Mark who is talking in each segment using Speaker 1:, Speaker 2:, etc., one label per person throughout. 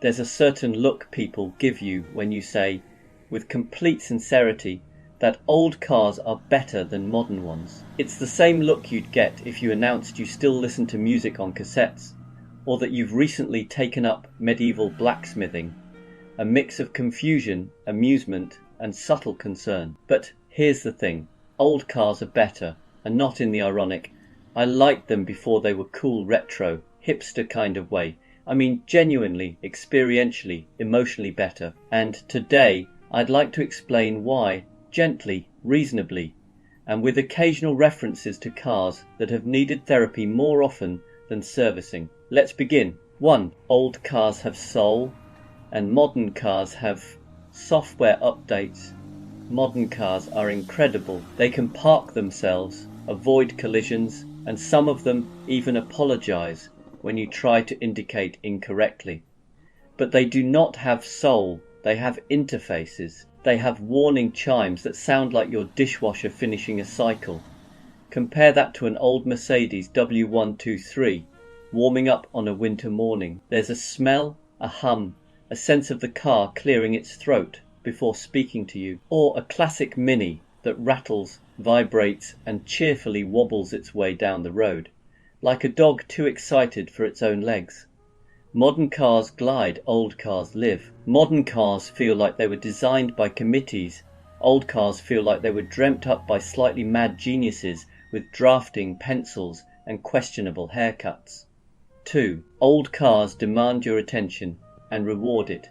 Speaker 1: There's a certain look people give you when you say, with complete sincerity, that old cars are better than modern ones. It's the same look you'd get if you announced you still listen to music on cassettes, or that you've recently taken up medieval blacksmithing, a mix of confusion, amusement, and subtle concern. But here's the thing, old cars are better, and not in the ironic, I liked them before they were cool retro, hipster kind of way. I mean genuinely, experientially, emotionally better. And today, I'd like to explain why, gently, reasonably, and with occasional references to cars that have needed therapy more often than servicing. Let's begin. 1. Old cars have soul, and modern cars have software updates. Modern cars are incredible. They can park themselves, avoid collisions, and some of them even apologize when you try to indicate incorrectly. But they do not have soul, they have interfaces. They have warning chimes that sound like your dishwasher finishing a cycle. Compare that to an old Mercedes W123 warming up on a winter morning. There's a smell, a hum, a sense of the car clearing its throat before speaking to you. Or a classic Mini that rattles, vibrates, and cheerfully wobbles its way down the road, like a dog too excited for its own legs. Modern cars glide, old cars live. Modern cars feel like they were designed by committees. Old cars feel like they were dreamt up by slightly mad geniuses with drafting pencils and questionable haircuts. 2. Old cars demand your attention and reward it.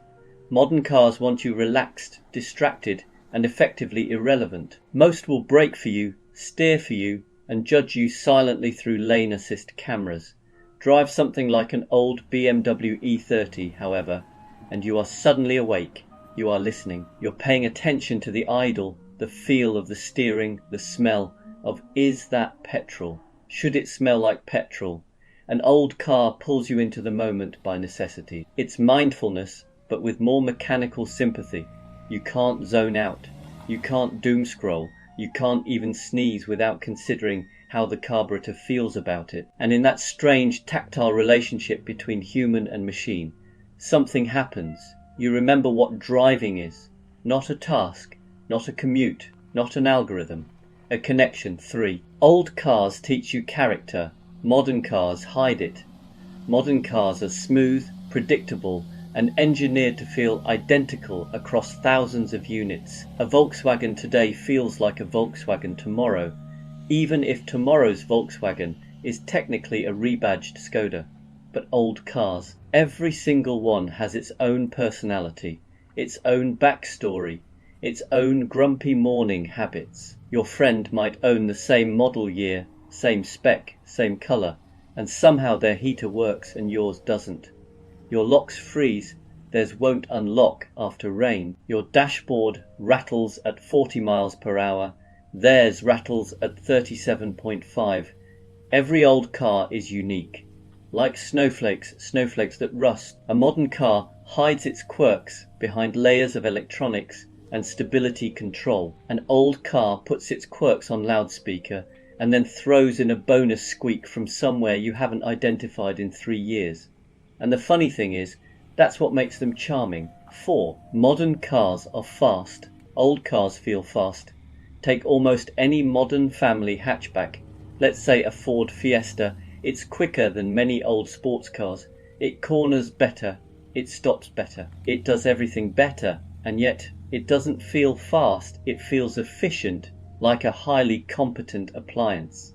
Speaker 1: Modern cars want you relaxed, distracted, and effectively irrelevant. Most will brake for you, steer for you, and judge you silently through lane assist cameras. Drive something like an old BMW E30, however, and you are suddenly awake. You are listening. You're paying attention to the idle, the feel of the steering, the smell of, is that petrol? Should it smell like petrol? An old car pulls you into the moment by necessity. It's mindfulness, but with more mechanical sympathy. You can't zone out. You can't doom scroll. You can't even sneeze without considering how the carburetor feels about it. And in that strange tactile relationship between human and machine, something happens. You remember what driving is. Not a task, not a commute, not an algorithm. A connection. 3. Old cars teach you character. Modern cars hide it. Modern cars are smooth, predictable, and engineered to feel identical across thousands of units. A Volkswagen today feels like a Volkswagen tomorrow, even if tomorrow's Volkswagen is technically a rebadged Skoda. But old cars, every single one has its own personality, its own backstory, its own grumpy morning habits. Your friend might own the same model year, same spec, same colour, and somehow their heater works and yours doesn't. Your locks freeze, theirs won't unlock after rain. Your dashboard rattles at 40 miles per hour, theirs rattles at 37.5. Every old car is unique. Like snowflakes that rust. A modern car hides its quirks behind layers of electronics and stability control. An old car puts its quirks on loudspeaker and then throws in a bonus squeak from somewhere you haven't identified in 3 years. And the funny thing is, that's what makes them charming. 4. Modern cars are fast. Old cars feel fast. Take almost any modern family hatchback. Let's say a Ford Fiesta. It's quicker than many old sports cars. It corners better. It stops better. It does everything better. And yet, it doesn't feel fast. It feels efficient, like a highly competent appliance.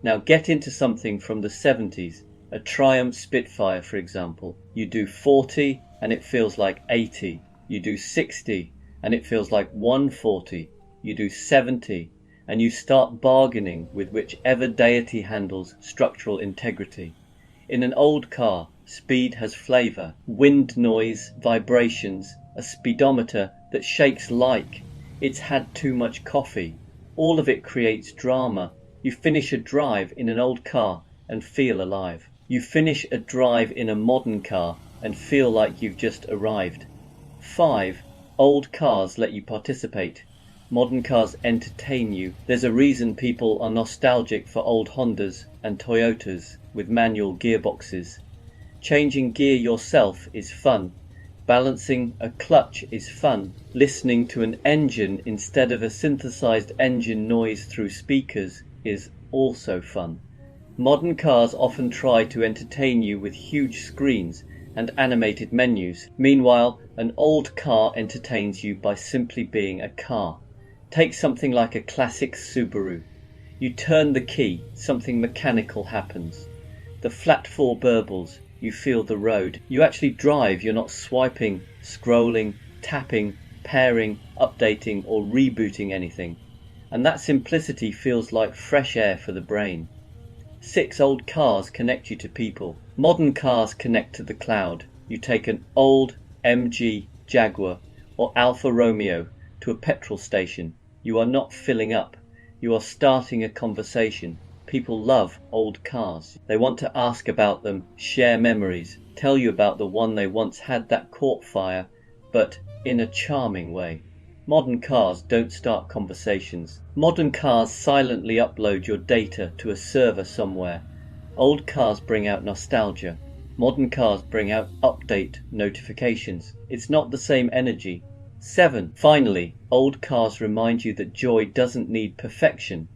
Speaker 1: Now get into something from the 70s. A Triumph Spitfire, for example. You do 40 and it feels like 80. You do 60 and it feels like 140. You do 70 and you start bargaining with whichever deity handles structural integrity. In an old car, speed has flavour, wind noise, vibrations, a speedometer that shakes like it's had too much coffee. All of it creates drama. You finish a drive in an old car and feel alive. You finish a drive in a modern car and feel like you've just arrived. 5. Old cars let you participate. Modern cars entertain you. There's a reason people are nostalgic for old Hondas and Toyotas with manual gearboxes. Changing gear yourself is fun. Balancing a clutch is fun. Listening to an engine instead of a synthesized engine noise through speakers is also fun. Modern cars often try to entertain you with huge screens and animated menus. Meanwhile, an old car entertains you by simply being a car. Take something like a classic Subaru. You turn the key, something mechanical happens. The flat four burbles, you feel the road. You actually drive, you're not swiping, scrolling, tapping, pairing, updating or rebooting anything. And that simplicity feels like fresh air for the brain. 6 old cars connect you to people. Modern cars connect to the cloud. You take an old MG Jaguar or Alfa Romeo to a petrol station. You are not filling up. You are starting a conversation. People love old cars. They want to ask about them, share memories, tell you about the one they once had that caught fire, but in a charming way. Modern cars don't start conversations. Modern cars silently upload your data to a server somewhere. Old cars bring out nostalgia. Modern cars bring out update notifications. It's not the same energy. 7. Finally, old cars remind you that joy doesn't need perfection.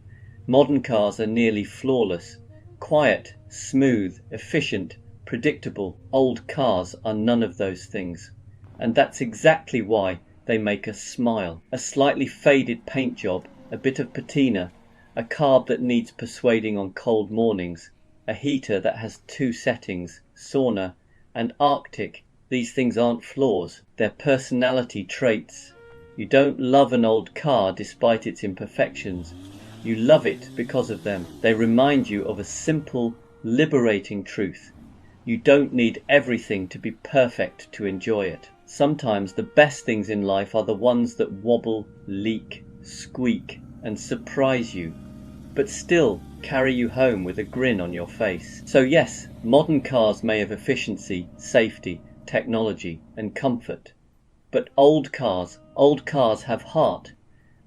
Speaker 1: Modern cars are nearly flawless. Quiet, smooth, efficient, predictable. Old cars are none of those things. And that's exactly why they make us smile. A slightly faded paint job, a bit of patina, a carb that needs persuading on cold mornings, a heater that has 2 settings, sauna and Arctic. These things aren't flaws, they're personality traits. You don't love an old car despite its imperfections. You love it because of them. They remind you of a simple, liberating truth. You don't need everything to be perfect to enjoy it. Sometimes the best things in life are the ones that wobble, leak, squeak, and surprise you, but still carry you home with a grin on your face. So yes, modern cars may have efficiency, safety, technology, and comfort. But old cars have heart.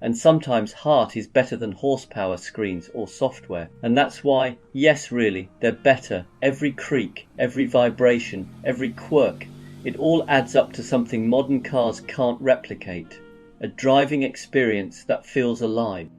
Speaker 1: And sometimes heart is better than horsepower screens or software. And that's why, yes really, they're better. Every creak, every vibration, every quirk, it all adds up to something modern cars can't replicate. A driving experience that feels alive.